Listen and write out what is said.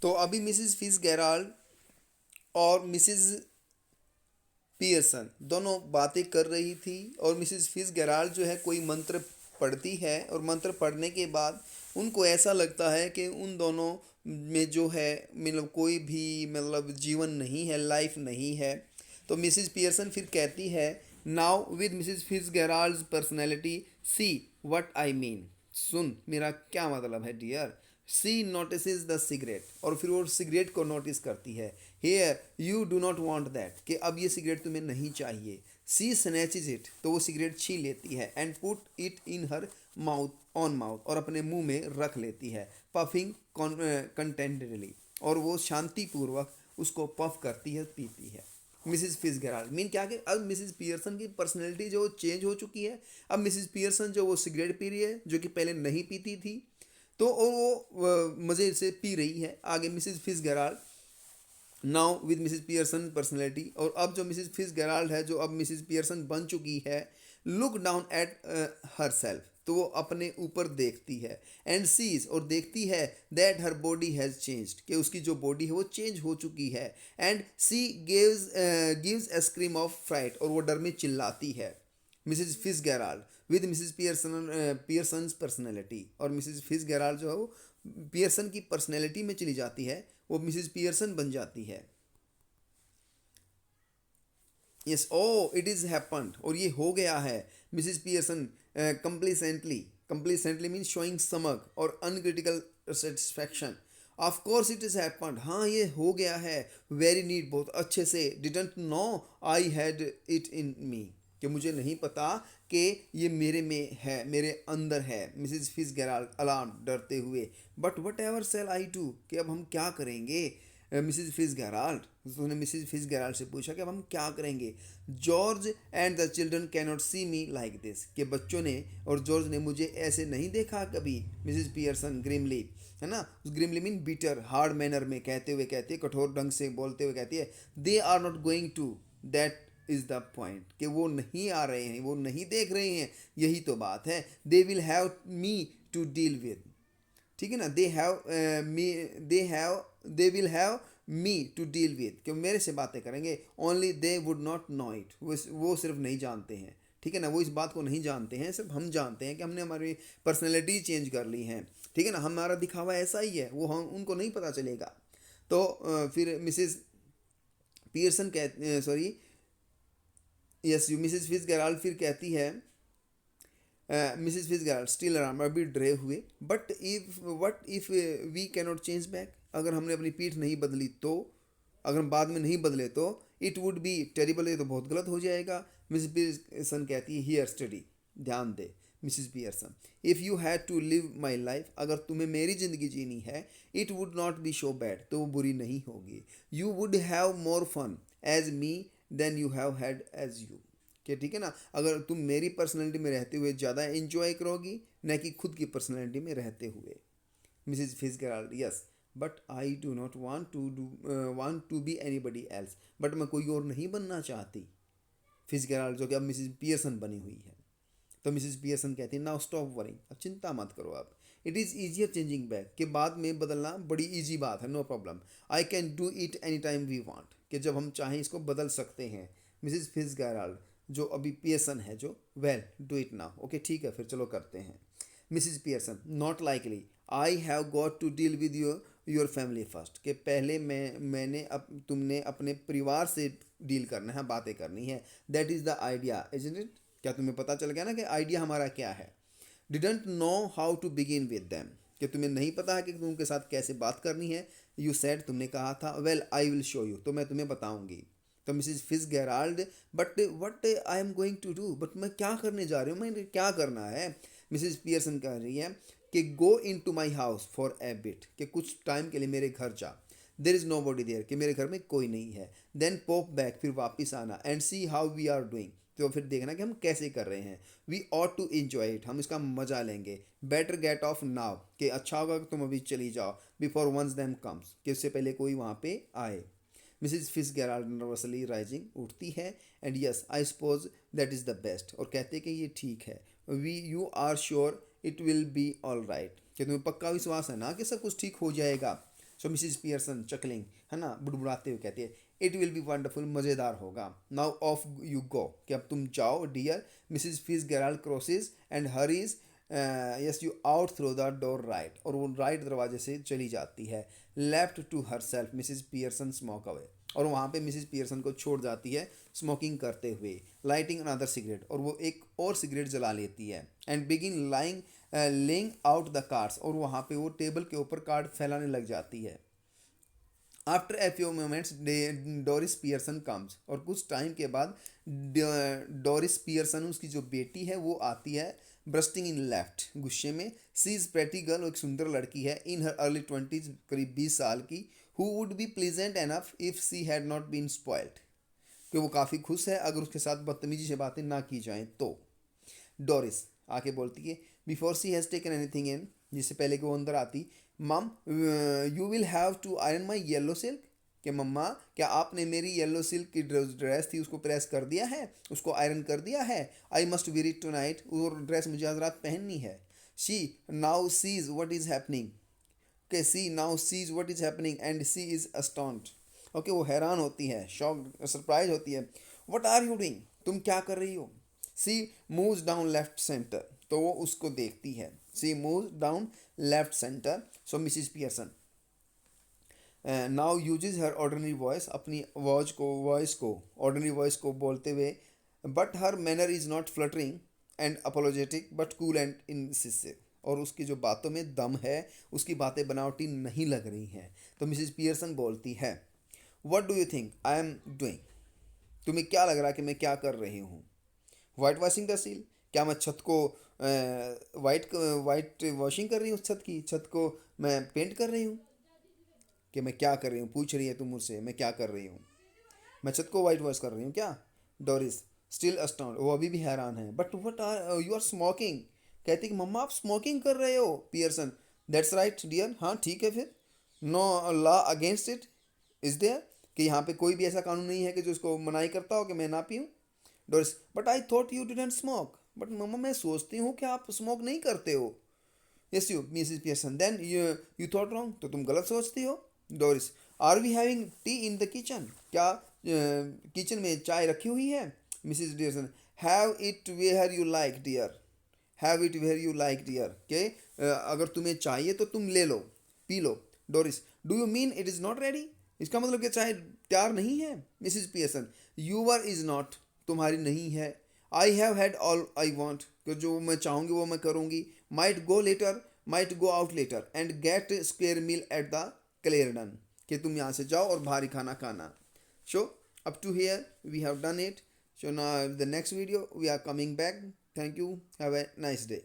तो अभी Mrs Fitzgerald और मिसिज पियर्सन दोनों बातें कर रही थी, और मिसिज फिट्जगेराल्ड जो है कोई मंत्र पढ़ती है, और मंत्र पढ़ने के बाद उनको ऐसा लगता है कि उन दोनों में जो है मतलब कोई भी मतलब जीवन नहीं है, लाइफ नहीं है। तो मिसिज पियर्सन फिर कहती है, now with Mrs Fitzgerald's personality, see what I mean, सुन मेरा क्या मतलब है dear. She notice the cigarette, और फिर वो सिगरेट को नोटिस करती है। Here you do not want that, कि अब ये सिगरेट तुम्हें नहीं चाहिए। सी स्नैचेज इट, तो वो सिगरेट छीन लेती है, and put it in her mouth, on mouth, और अपने मुंह में रख लेती है। पफिंग कंटेंटली, और वो शांतिपूर्वक उसको पफ करती है, पीती है। मिसिज फिट्जगेराल्ड मीन क्या कि अब मिसिज पियर्सन की पर्सनैलिटी जो चेंज हो चुकी है। अब मिसिज पियर्सन जो वो सिगरेट पी रही है, जो कि पहले नहीं पीती थी, तो वो मज़े से पी रही है। आगे Mrs Fitzgerald now with Mrs Pearson personality, और अब जो मिसिज फिट्जगेराल्ड है, जो अब मिसिज पियर्सन बन चुकी है, look down at her self, तो वो अपने ऊपर देखती है, एंड सीज, और देखती है, that her body has changed, कि उसकी जो बॉडी है वो चेंज हो चुकी है। And she gives a scream of fright, और वो डर में चिल्लाती है। Mrs Fitzgerald with Mrs Pearson personality, और मिसिज फिट्जगेराल्ड जो है वो पियर्सन की पर्सनैलिटी में चली जाती है, वो मिसिज पियर्सन बन जाती है। Yes, oh it is happened, और ये हो गया है। Mrs Pearson complacently, complacently mean showing smug और uncritical satisfaction. Of course it is happened, हाँ ये हो गया है। वेरी नीट, बहुत अच्छे से। Didn't know I had it in me, कि मुझे नहीं पता कि ये मेरे में है, मेरे अंदर है। मिसिज फिट्जगेराल्ड अलार्म, डरते हुए। But whatever shall I do, कि अब हम क्या करेंगे। मिसिज फिट्जगेराल्ड, उसने मिसिज फिट्जगेराल्ड से पूछा कि अब हम क्या करेंगे। George and the children cannot see me like this, कि बच्चों ने और जॉर्ज ने मुझे ऐसे नहीं देखा कभी। मिसिज पियर्सन ग्रिमली, है ना, grimly mean beater, hard manner में कहते हुए कहती है, कठोर ढंग से बोलते हुए कहती है, they are not going to, that is the point, कि वो नहीं आ रहे हैं, वो नहीं देख रहे हैं, यही तो बात है। They will have me to deal with, ठीक है ना। They have me, they will have me to deal with, कि मेरे से बातें करेंगे। Only they would not know it, वो सिर्फ नहीं जानते हैं, ठीक है ना, वो इस बात को नहीं जानते हैं, सिर्फ हम जानते हैं कि हमने हमारी पर्सनैलिटी चेंज कर ली है, ठीक है ना, हमारा दिखावा ऐसा ही है, वो हम उनको नहीं पता चलेगा। तो फिर मिसिज पियर्सन कह सॉरी यस, मिसिज फिट्जगेराल्ड फिर कहती है, मिसिज फिट्जगेराल्ड स्टिल अराउंड, अभी डरे हुए, but if what if we cannot change back, अगर हमने अपनी पीठ नहीं बदली तो, अगर हम बाद में नहीं बदले तो, इट वुड बी टेरिबल, ये तो बहुत गलत हो जाएगा। मिसिज पियर्सन कहती है, हियर स्टडी, ध्यान दे। Mrs Pearson, if you had to live my life, अगर तुम्हें मेरी ज़िंदगी जीनी है, it would not be so bad, तो वो बुरी नहीं होगी। You would have more fun as me than you have had as you, कि ठीक है ना, अगर तुम मेरी पर्सनैलिटी में रहते हुए ज़्यादा एंजॉय करोगी, न कि खुद की पर्सनैलिटी में रहते हुए। Mrs Fitzgerald, yes, but I do not want to be anybody else, but मैं कोई और नहीं बनना चाहती। फिट्जगेराल्ड जो कि अब मिसिज पियर्सन बनी हुई है। तो मिसिज पियर्सन कहती है, नाउ स्टॉप वरिंग, अब चिंता मत करो अब। It is easier changing back, के बाद में बदलना बड़ी ईजी बात है, no problem. I can do it any time we want, कि जब हम चाहें इसको बदल सकते हैं। मिसिज फिट्जगेराल्ड जो अभी पियर्सन है, जो well do it now, okay ठीक है फिर चलो करते हैं। Mrs Pearson, not likely, I have got to deal with your family first, कि पहले मैंने तुमने अपने परिवार से डील करना है, बातें करनी है। That is the idea isn't it, क्या तुम्हें पता चल गया ना कि आइडिया हमारा क्या है। Didn't know how to begin with them, कि तुम्हें नहीं पता है कि तुम उनके साथ कैसे बात करनी है। यू सेड, तुमने कहा था, well I will show you, तो मैं तुम्हें बताऊंगी। तो Mrs Fitzgerald, but what I am going to do, but मैं क्या करने जा रही हूँ, मैं क्या करना है। मिसिज पियर्सन कह रही है कि go in to my house for a bit, कि कुछ टाइम के लिए मेरे घर जा। There is nobody there, कि मेरे घर में कोई नहीं है। देन पॉप बैक, फिर वापिस आना, and see how we are doing, तो फिर देखना कि हम कैसे कर रहे हैं। We ought to enjoy it, हम इसका मज़ा लेंगे। बेटर गेट ऑफ नाउ, कि अच्छा होगा कि तुम अभी चली जाओ, बिफोर वंस दैम कम्स, कि उससे पहले कोई वहाँ पे आए। मिसिज फिट्जगेराल्ड नर्वसली राइजिंग, उठती है, and yes I suppose that is the best, और कहते हैं कि ये ठीक है। We you are sure it will be all right, कि तुम्हें पक्का विश्वास है ना कि सब कुछ ठीक हो जाएगा। सो मिसिज पियर्सन चकलिंग, है ना, बुड़बुड़ाते हुए कहती है, इट विल बी वंडरफुल, मज़ेदार होगा। नाउ ऑफ यू गो, कि अब तुम जाओ dear. Mrs Fitzgerald crosses and hurries yes you out through the door right, और वो राइट दरवाजे से चली जाती है। Left to herself Mrs Pearson smoke away, और वहाँ पे मिसिज पियर्सन को छोड़ जाती है स्मोकिंग करते हुए। लाइटिंग अनदर सिगरेट, और वो एक और सिगरेट जला लेती है। And begin lying laying out the cards, और वहाँ पे वो टेबल के ऊपर कार्ड फैलाने लग जाती है। After a few moments Doris Pearson comes, और कुछ टाइम के बाद डोरिस पियर्सन, उसकी जो बेटी है, वो आती है। ब्रस्टिंग इन लेफ्ट, गुस्से में। सी इज़ प्रेटी गर्ल, एक सुंदर लड़की है, इन हर अर्ली 20s, करीब 20 साल की। Who would be pleasant enough if she had not been spoiled, कि वो काफ़ी खुश है अगर उसके साथ बदतमीजी से बातें ना की जाएं तो। डोरिस आके बोलती है, before she has taken anything in, जिससे पहले कि वो अंदर आती, mum you will have to iron my yellow silk, कि मम्मा क्या आपने मेरी येलो सिल्क की ड्रेस थी उसको प्रेस कर दिया है, उसको आयरन कर दिया है। I must wear it tonight, वो ड्रेस मुझे आज रात पहननी है। She now sees what is happening, okay, she now sees what is happening and she is astounded, okay, वो हैरान होती है, शॉक सरप्राइज होती है। वट आर यू डूइंग, तुम क्या कर रही हो। She moves down left centre, तो वो उसको देखती है। She moves down left centre, so Mrs Pearson now uses her ordinary voice, अपनी वॉइस को ऑर्डिनरी वॉइस को बोलते हुए। But her manner is not fluttering and apologetic but cool and incisive, और उसकी जो बातों में दम है, उसकी बातें बनावटी नहीं लग रही हैं। तो मिसिज पियर्सन बोलती है, what do you think I am doing, तुम्हें क्या लग रहा है कि मैं क्या कर रही हूँ। वाइट वॉशिंग द सील, क्या मैं छत को वाइट वॉशिंग कर रही हूँ, छत को मैं पेंट कर रही हूँ, कि मैं क्या कर रही हूँ, पूछ रही है तुम मुझसे मैं क्या कर रही हूँ, मैं छत को वाइट वॉश कर रही हूँ क्या। डोरिस स्टिल अस्टाउंड, वो अभी भी हैरान है। But what are you are smoking, कहती कि मम्मा आप स्मोकिंग कर रहे हो। पियर्सन, दैट्स राइट डियर, हाँ ठीक है फिर। No law against it is there, कि यहाँ पे कोई भी ऐसा कानून नहीं है कि जो उसको मनाही करता हो कि मैं ना पीऊँ। Doris, but I thought you didn't smoke, but mama मैं सोचती हूँ कि आप स्मोक नहीं करते हो। Yes you Mrs Pearson, then you thought wrong, तो तुम गलत सोचती हो। Doris, are we having tea in the kitchen, क्या किचन में चाय रखी हुई है। Mrs Pearson, have it where you like dear, have it where you like dear, के अगर तुम्हें चाहिए तो तुम ले लो, पी लो। Doris, do you mean it is not ready, इसका मतलब कि चाय तैयार नहीं है। Mrs Pearson, your is not, तुम्हारी नहीं है। I have had all I want, कि जो मैं चाहूँगी वो मैं करूँगी। Might go later, might go out later and get square meal at the Clarendon, कि तुम यहाँ से जाओ और भारी खाना खाना। सो up to here we have done it. So now the next video we are coming back. Thank you, have a nice day.